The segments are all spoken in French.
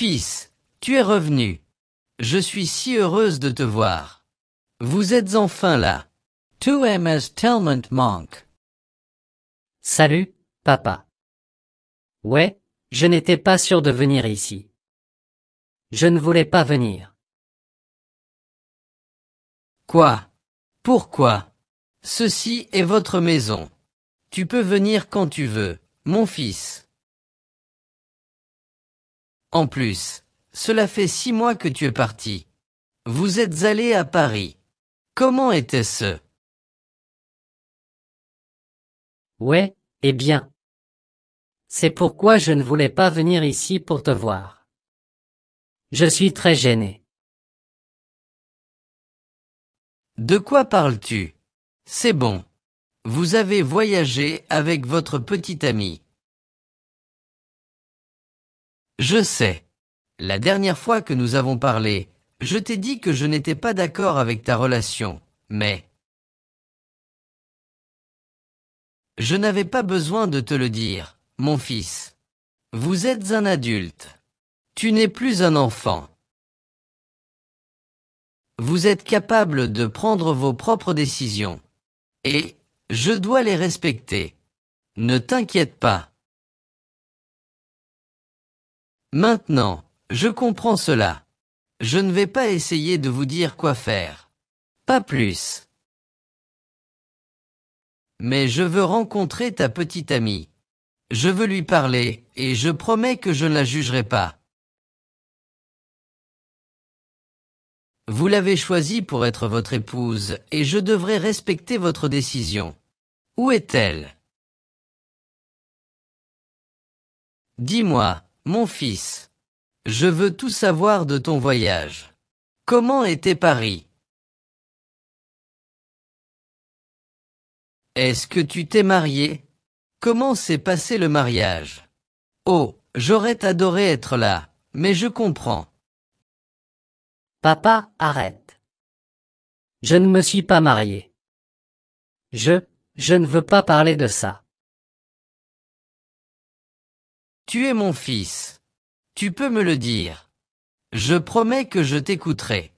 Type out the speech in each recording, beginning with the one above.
Fils, tu es revenu. Je suis si heureuse de te voir. Vous êtes enfin là. Tu es tellement manque. Salut, papa. Ouais, je n'étais pas sûr de venir ici. Je ne voulais pas venir. Quoi? Pourquoi? Ceci est votre maison. Tu peux venir quand tu veux, mon fils. En plus, cela fait 6 mois que tu es parti. Vous êtes allé à Paris. Comment était-ce? Ouais, eh bien. C'est pourquoi je ne voulais pas venir ici pour te voir. Je suis très gêné. De quoi parles-tu? C'est bon. Vous avez voyagé avec votre petit ami. Je sais. La dernière fois que nous avons parlé, je t'ai dit que je n'étais pas d'accord avec ta relation, mais je n'avais pas besoin de te le dire, mon fils. Vous êtes un adulte. Tu n'es plus un enfant. Vous êtes capable de prendre vos propres décisions. Et je dois les respecter. Ne t'inquiète pas. Maintenant, je comprends cela. Je ne vais pas essayer de vous dire quoi faire. Pas plus. Mais je veux rencontrer ta petite amie. Je veux lui parler, et je promets que je ne la jugerai pas. Vous l'avez choisie pour être votre épouse, et je devrais respecter votre décision. Où est-elle? Dis-moi, mon fils. Je veux tout savoir de ton voyage. Comment était Paris? Est-ce que tu t'es marié? Comment s'est passé le mariage? Oh, j'aurais adoré être là, mais je comprends. Papa, arrête. Je ne me suis pas marié. Je ne veux pas parler de ça. Tu es mon fils. Tu peux me le dire. Je promets que je t'écouterai.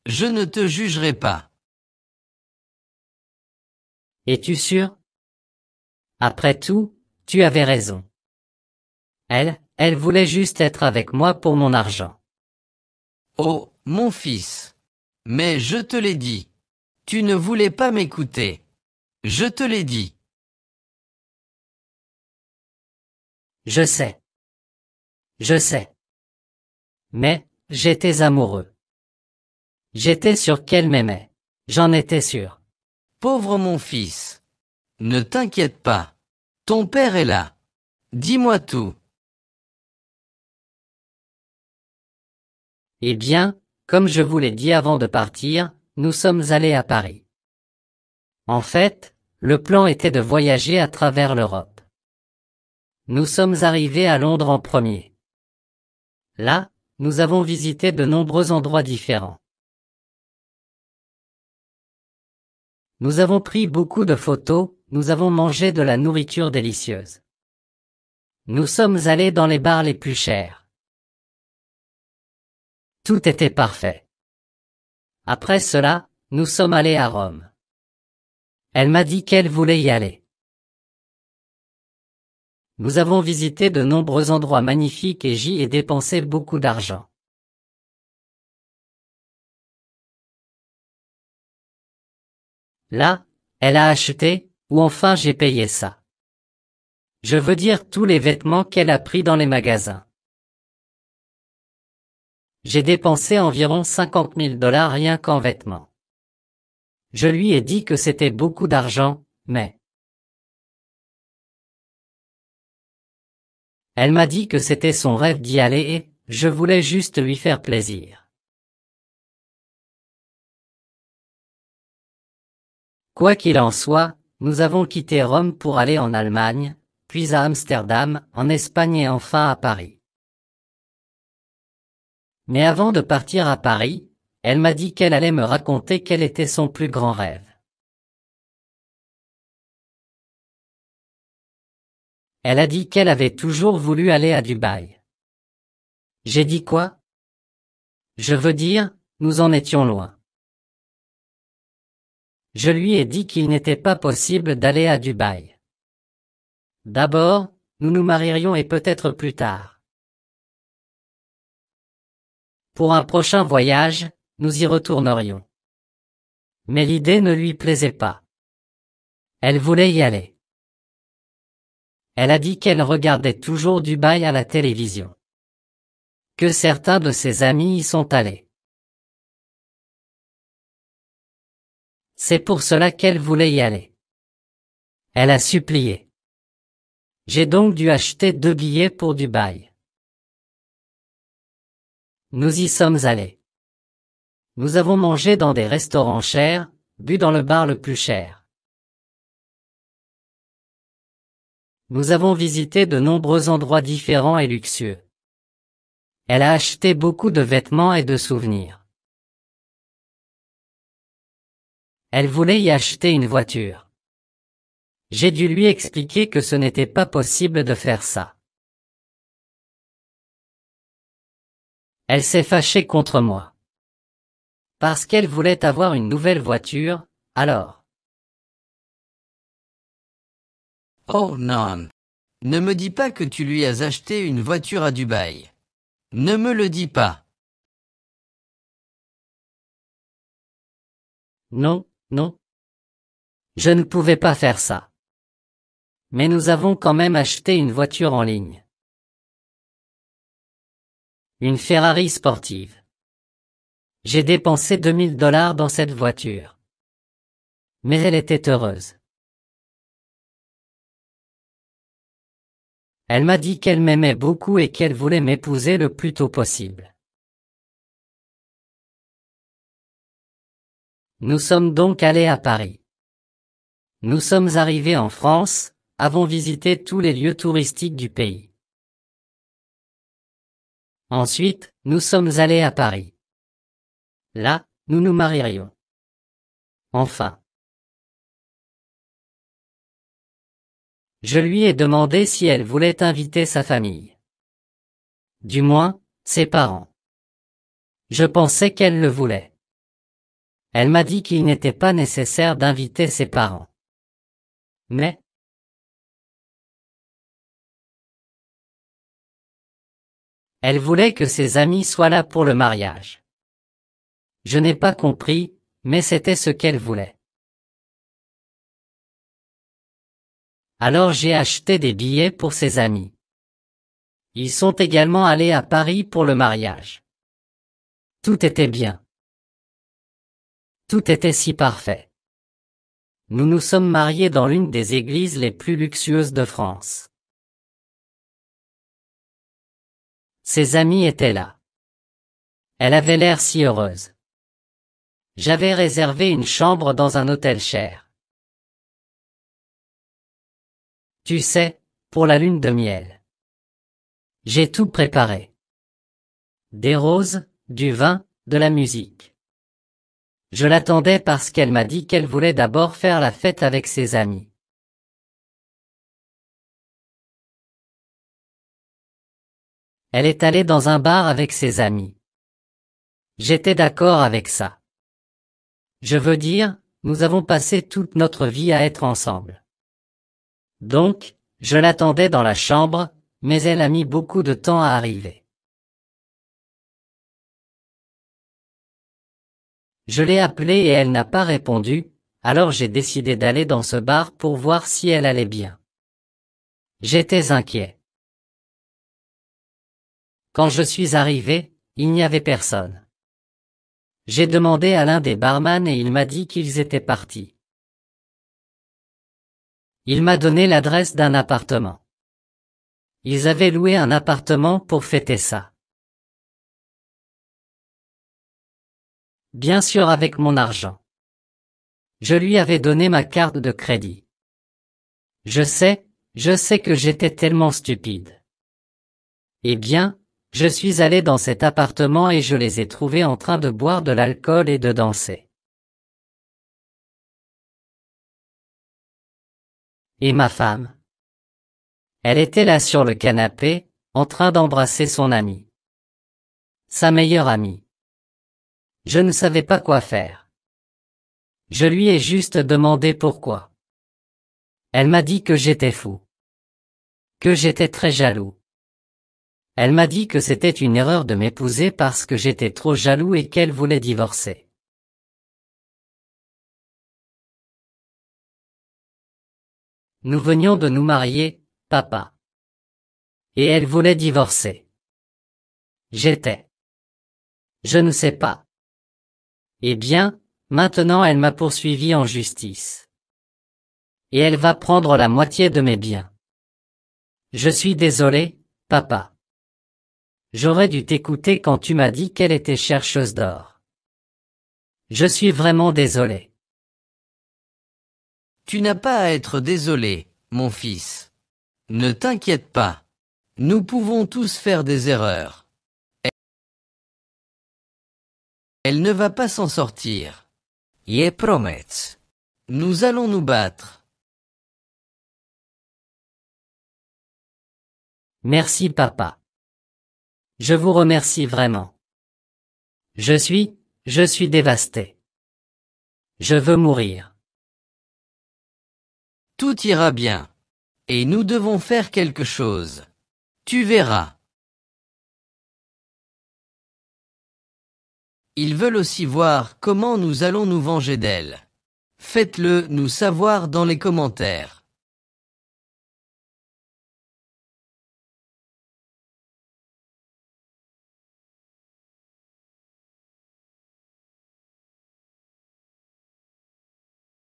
Je ne te jugerai pas. Es-tu sûr? Après tout, tu avais raison. Elle voulait juste être avec moi pour mon argent. Oh, mon fils. Mais je te l'ai dit. Tu ne voulais pas m'écouter. Je te l'ai dit. Je sais. Je sais. Mais, j'étais amoureux. J'étais sûr qu'elle m'aimait. J'en étais sûr. Pauvre mon fils. Ne t'inquiète pas. Ton père est là. Dis-moi tout. Eh bien, comme je vous l'ai dit avant de partir, nous sommes allés à Paris. En fait, le plan était de voyager à travers l'Europe. Nous sommes arrivés à Londres en premier. Là, nous avons visité de nombreux endroits différents. Nous avons pris beaucoup de photos, nous avons mangé de la nourriture délicieuse. Nous sommes allés dans les bars les plus chers. Tout était parfait. Après cela, nous sommes allés à Rome. Elle m'a dit qu'elle voulait y aller. Nous avons visité de nombreux endroits magnifiques et j'y ai dépensé beaucoup d'argent. Là, elle a acheté, ou enfin j'ai payé ça. Je veux dire tous les vêtements qu'elle a pris dans les magasins. J'ai dépensé environ 50 000 $ rien qu'en vêtements. Je lui ai dit que c'était beaucoup d'argent, mais elle m'a dit que c'était son rêve d'y aller et je voulais juste lui faire plaisir. Quoi qu'il en soit, nous avons quitté Rome pour aller en Allemagne, puis à Amsterdam, en Espagne et enfin à Paris. Mais avant de partir à Paris, elle m'a dit qu'elle allait me raconter quel était son plus grand rêve. Elle a dit qu'elle avait toujours voulu aller à Dubaï. J'ai dit quoi? Je veux dire, nous en étions loin. Je lui ai dit qu'il n'était pas possible d'aller à Dubaï. D'abord, nous nous marierions et peut-être plus tard. Pour un prochain voyage, nous y retournerions. Mais l'idée ne lui plaisait pas. Elle voulait y aller. Elle a dit qu'elle regardait toujours Dubaï à la télévision. Que certains de ses amis y sont allés. C'est pour cela qu'elle voulait y aller. Elle a supplié. J'ai donc dû acheter 2 billets pour Dubaï. Nous y sommes allés. Nous avons mangé dans des restaurants chers, bu dans le bar le plus cher. Nous avons visité de nombreux endroits différents et luxueux. Elle a acheté beaucoup de vêtements et de souvenirs. Elle voulait y acheter une voiture. J'ai dû lui expliquer que ce n'était pas possible de faire ça. Elle s'est fâchée contre moi. Parce qu'elle voulait avoir une nouvelle voiture, alors. Oh non. Ne me dis pas que tu lui as acheté une voiture à Dubaï. Ne me le dis pas. Non, non. Je ne pouvais pas faire ça. Mais nous avons quand même acheté une voiture en ligne. Une Ferrari sportive. J'ai dépensé $2000 dans cette voiture. Mais elle était heureuse. Elle m'a dit qu'elle m'aimait beaucoup et qu'elle voulait m'épouser le plus tôt possible. Nous sommes donc allés à Paris. Nous sommes arrivés en France, avons visité tous les lieux touristiques du pays. Ensuite, nous sommes allés à Paris. Là, nous nous marierions. Enfin. Je lui ai demandé si elle voulait inviter sa famille. Du moins, ses parents. Je pensais qu'elle le voulait. Elle m'a dit qu'il n'était pas nécessaire d'inviter ses parents. Mais, elle voulait que ses amis soient là pour le mariage. Je n'ai pas compris, mais c'était ce qu'elle voulait. Alors j'ai acheté des billets pour ses amis. Ils sont également allés à Paris pour le mariage. Tout était bien. Tout était si parfait. Nous nous sommes mariés dans l'une des églises les plus luxueuses de France. Ses amis étaient là. Elle avait l'air si heureuse. J'avais réservé une chambre dans un hôtel cher. Tu sais, pour la lune de miel. J'ai tout préparé. Des roses, du vin, de la musique. Je l'attendais parce qu'elle m'a dit qu'elle voulait d'abord faire la fête avec ses amis. Elle est allée dans un bar avec ses amis. J'étais d'accord avec ça. Je veux dire, nous avons passé toute notre vie à être ensemble. Donc, je l'attendais dans la chambre, mais elle a mis beaucoup de temps à arriver. Je l'ai appelée et elle n'a pas répondu, alors j'ai décidé d'aller dans ce bar pour voir si elle allait bien. J'étais inquiet. Quand je suis arrivé, il n'y avait personne. J'ai demandé à l'un des barman et il m'a dit qu'ils étaient partis. Il m'a donné l'adresse d'un appartement. Ils avaient loué un appartement pour fêter ça. Bien sûr avec mon argent. Je lui avais donné ma carte de crédit. Je sais que j'étais tellement stupide. Eh bien, je suis allé dans cet appartement et je les ai trouvés en train de boire de l'alcool et de danser. Et ma femme? Elle était là sur le canapé, en train d'embrasser son ami. sa meilleure amie. Je ne savais pas quoi faire. Je lui ai juste demandé pourquoi. Elle m'a dit que j'étais fou. Que j'étais très jaloux. Elle m'a dit que c'était une erreur de m'épouser parce que j'étais trop jaloux et qu'elle voulait divorcer. Nous venions de nous marier, papa. Et elle voulait divorcer. J'étais. Je ne sais pas. Eh bien, maintenant elle m'a poursuivi en justice. Et elle va prendre la moitié de mes biens. Je suis désolé, papa. J'aurais dû t'écouter quand tu m'as dit qu'elle était chercheuse d'or. Je suis vraiment désolé. Tu n'as pas à être désolé, mon fils. Ne t'inquiète pas. Nous pouvons tous faire des erreurs. Elle ne va pas s'en sortir. Je promets. Nous allons nous battre. Merci papa. Je vous remercie vraiment. Je suis dévasté. Je veux mourir. Tout ira bien. Et nous devons faire quelque chose. Tu verras. Ils veulent aussi voir comment nous allons nous venger d'elle. Faites-le nous savoir dans les commentaires.